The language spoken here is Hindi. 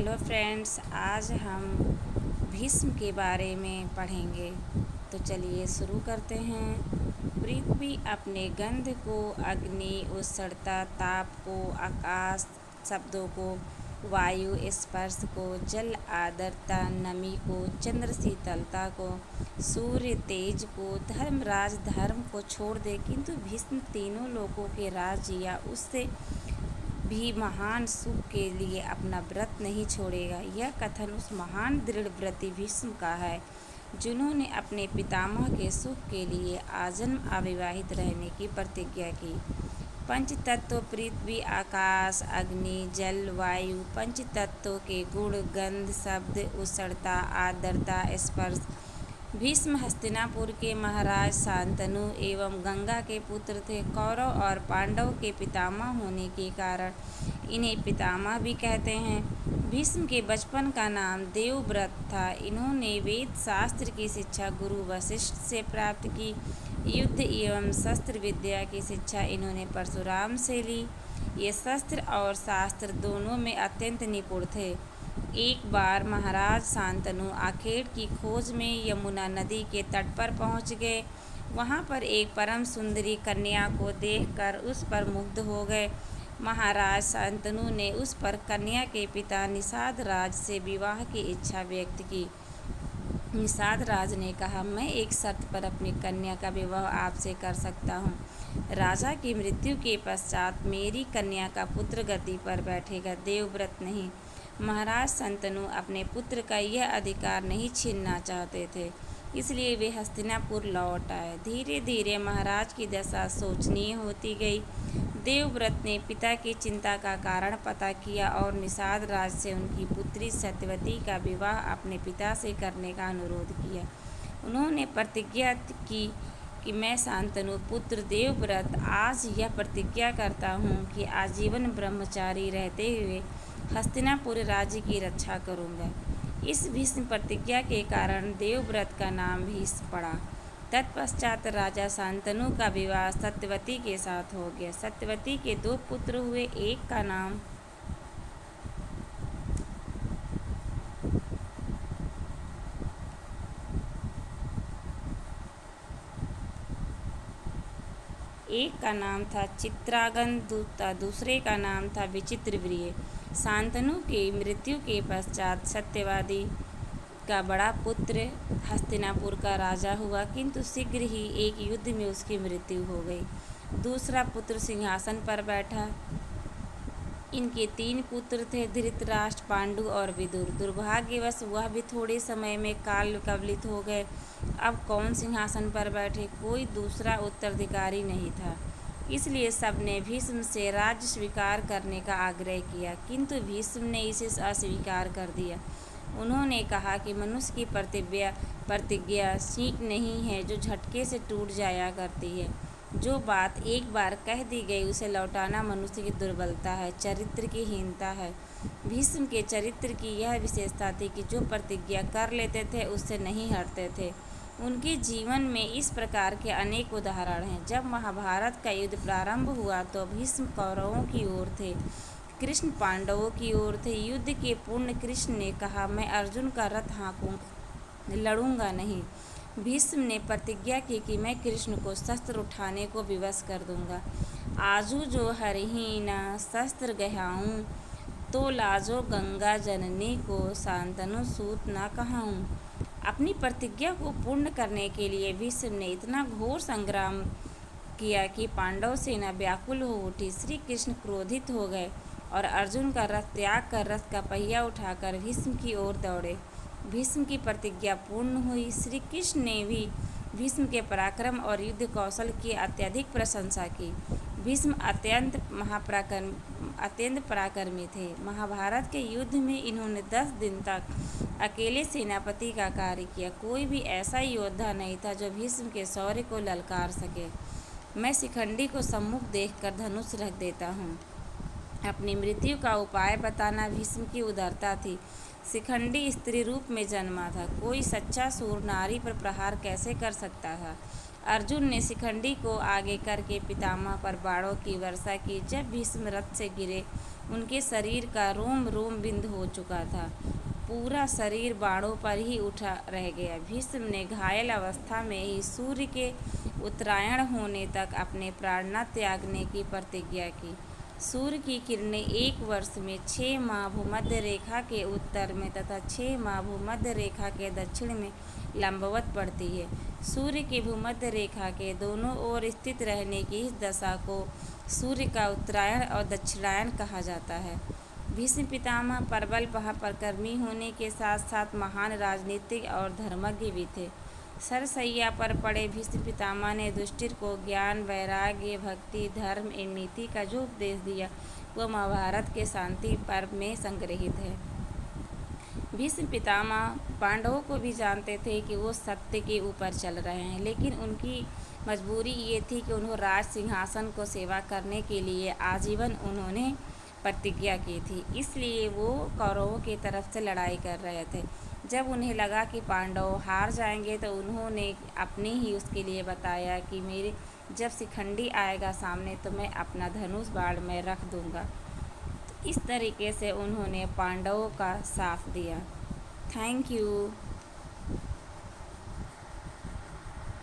हेलो फ्रेंड्स, आज हम भीष्म के बारे में पढ़ेंगे। तो चलिए शुरू करते हैं। पृथ्वी अपने गंध को, अग्नि उष्णता ताप को, आकाश शब्दों को, वायु स्पर्श को, जल आर्द्रता नमी को, चंद्र शीतलता को, सूर्य तेज को, धर्मराज धर्म को छोड़ दे, किंतु भीष्म तीनों लोगों के राज्य या उससे भी महान सुख के लिए अपना व्रत नहीं छोड़ेगा। यह कथन उस महान दृढ़ व्रती भीष्म का है जिन्होंने अपने पितामह के सुख के लिए आजन्म अविवाहित रहने की प्रतिज्ञा की। पंच तत्व पृथ्वी आकाश अग्नि जल वायु, पंच तत्वों के गुण गंध शब्द उष्णता आर्द्रता स्पर्श। भीष्म हस्तिनापुर के महाराज शांतनु एवं गंगा के पुत्र थे। कौरव और पांडव के पितामह होने के कारण इन्हें पितामह भी कहते हैं। भीष्म के बचपन का नाम देवव्रत था। इन्होंने वेद शास्त्र की शिक्षा गुरु वशिष्ठ से प्राप्त की। युद्ध एवं शस्त्र विद्या की शिक्षा इन्होंने परशुराम से ली। ये शस्त्र और शास्त्र दोनों में अत्यंत निपुण थे। एक बार महाराज शांतनु आखेट की खोज में यमुना नदी के तट पर पहुंच गए। वहां पर एक परम सुंदरी कन्या को देखकर उस पर मुग्ध हो गए। महाराज शांतनु ने उस पर कन्या के पिता निषाद राज से विवाह की इच्छा व्यक्त की। निषाद राज ने कहा, मैं एक शर्त पर अपनी कन्या का विवाह आपसे कर सकता हूँ। राजा की मृत्यु के पश्चात मेरी कन्या का पुत्र गद्दी पर बैठेगा, देवव्रत नहीं। महाराज शांतनु अपने पुत्र का यह अधिकार नहीं छीनना चाहते थे, इसलिए वे हस्तिनापुर लौट आए। धीरे धीरे महाराज की दशा शोचनीय होती गई। देवव्रत ने पिता की चिंता का कारण पता किया और निषाद राज से उनकी पुत्री सत्यवती का विवाह अपने पिता से करने का अनुरोध किया। उन्होंने प्रतिज्ञा की कि मैं शांतनु पुत्र देवव्रत आज यह प्रतिज्ञा करता हूँ कि आजीवन ब्रह्मचारी रहते हुए हस्तिनापुर राज्य की रक्षा करूँगा। इस भीष्म प्रतिज्ञा के कारण देवव्रत का नाम भीष्म पड़ा। तत्पश्चात राजा शांतनु का विवाह सत्यवती के साथ हो गया। सत्यवती के दो पुत्र हुए। एक का नाम था चित्रांगद, दूसरे का नाम था विचित्रवीर्य। शांतनु की मृत्यु के पश्चात सत्यवती का बड़ा पुत्र हस्तिनापुर का राजा हुआ, किंतु शीघ्र ही एक युद्ध में उसकी मृत्यु हो गई। दूसरा पुत्र सिंहासन पर बैठा। इनके 3 पुत्र थे, धृतराष्ट्र, पांडु और विदुर। दुर्भाग्यवश वह भी थोड़े समय में काल कवलित हो गए। अब कौन सिंहासन पर बैठे? कोई दूसरा उत्तराधिकारी नहीं था, इसलिए सबने भीष्म से राज्य स्वीकार करने का आग्रह किया, किंतु भीष्म ने इसे अस्वीकार कर दिया। उन्होंने कहा कि मनुष्य की प्रतिज्ञा सीख नहीं है जो झटके से टूट जाया करती है। जो बात एक बार कह दी गई उसे लौटाना मनुष्य की दुर्बलता है, चरित्र की हीनता है। भीष्म के चरित्र की यह विशेषता थी कि जो प्रतिज्ञा कर लेते थे उससे नहीं हटते थे। उनके जीवन में इस प्रकार के अनेक उदाहरण हैं। जब महाभारत का युद्ध प्रारंभ हुआ तो भीष्म कौरवों की ओर थे, कृष्ण पांडवों की ओर थे। युद्ध के पूर्ण कृष्ण ने कहा, मैं अर्जुन का रथ हाँकूंगा, लड़ूंगा नहीं। भीष्म ने प्रतिज्ञा की कि मैं कृष्ण को शस्त्र उठाने को विवश कर दूंगा। आजू जो हरहि न शस्त्र गहाऊं, तो लाजो गंगा जननी को शांतनु सूत न कहाऊं। अपनी प्रतिज्ञा को पूर्ण करने के लिए भीष्म ने इतना घोर संग्राम किया कि पांडव सेना व्याकुल हो उठी। श्री कृष्ण क्रोधित हो गए और अर्जुन का रथ त्याग कर रथ का पहिया उठाकर भीष्म की ओर दौड़े। भीष्म की प्रतिज्ञा पूर्ण हुई। श्री कृष्ण ने भी भीष्म के पराक्रम और युद्ध कौशल की अत्यधिक प्रशंसा की। भीष्म अत्यंत पराक्रमी थे। महाभारत के युद्ध में इन्होंने 10 दिन तक अकेले सेनापति का कार्य किया। कोई भी ऐसा योद्धा नहीं था जो भीष्म के शौर्य को ललकार सके। मैं शिखंडी को सम्मुख देखकर धनुष रख देता हूँ। अपनी मृत्यु का उपाय बताना भीष्म की उदारता थी। शिखंडी स्त्री रूप में जन्मा था। कोई सच्चा सूर नारी पर प्रहार कैसे कर सकता था? अर्जुन ने शिखंडी को आगे करके पितामह पर बाणों की वर्षा की। जब भीष्म रथ से गिरे उनके शरीर का रोम रोम बिंद हो चुका था। पूरा शरीर बाणों पर ही उठा रह गया। भीष्म ने घायल अवस्था में ही सूर्य के उत्तरायण होने तक अपने प्राण न त्यागने की प्रतिज्ञा की। सूर्य की किरणें एक वर्ष में 6 माह भूमध्य रेखा के उत्तर में तथा 6 माह भूमध्य रेखा के दक्षिण में लंबवत पड़ती है। सूर्य के भूमध्य रेखा के दोनों ओर स्थित रहने की इस दशा को सूर्य का उत्तरायण और दक्षिणायन कहा जाता है। भीष्म पितामह प्रबल पराक्रमी होने के साथ साथ महान राजनीतिक और धर्मज्ञ भी थे। सरसैया पर पड़े भीष्म पितामह ने युधिष्ठिर को ज्ञान, वैराग्य, भक्ति, धर्म एवं नीति का जो उपदेश दिया वह महाभारत के शांति पर्व में संग्रहित है। भीष्म पितामह पांडवों को भी जानते थे कि वो सत्य के ऊपर चल रहे हैं, लेकिन उनकी मजबूरी ये थी कि उन्होंने राज सिंहासन को सेवा करने के लिए आजीवन उन्होंने प्रतिज्ञा की थी, इसलिए वो कौरवों की तरफ से लड़ाई कर रहे थे। जब उन्हें लगा कि पांडव हार जाएंगे तो उन्होंने अपने ही उसके लिए बताया कि मेरे जब शिखंडी आएगा सामने तो मैं अपना धनुष बाण में रख दूंगा। तो इस तरीके से उन्होंने पांडवों का साथ दिया। Thank you.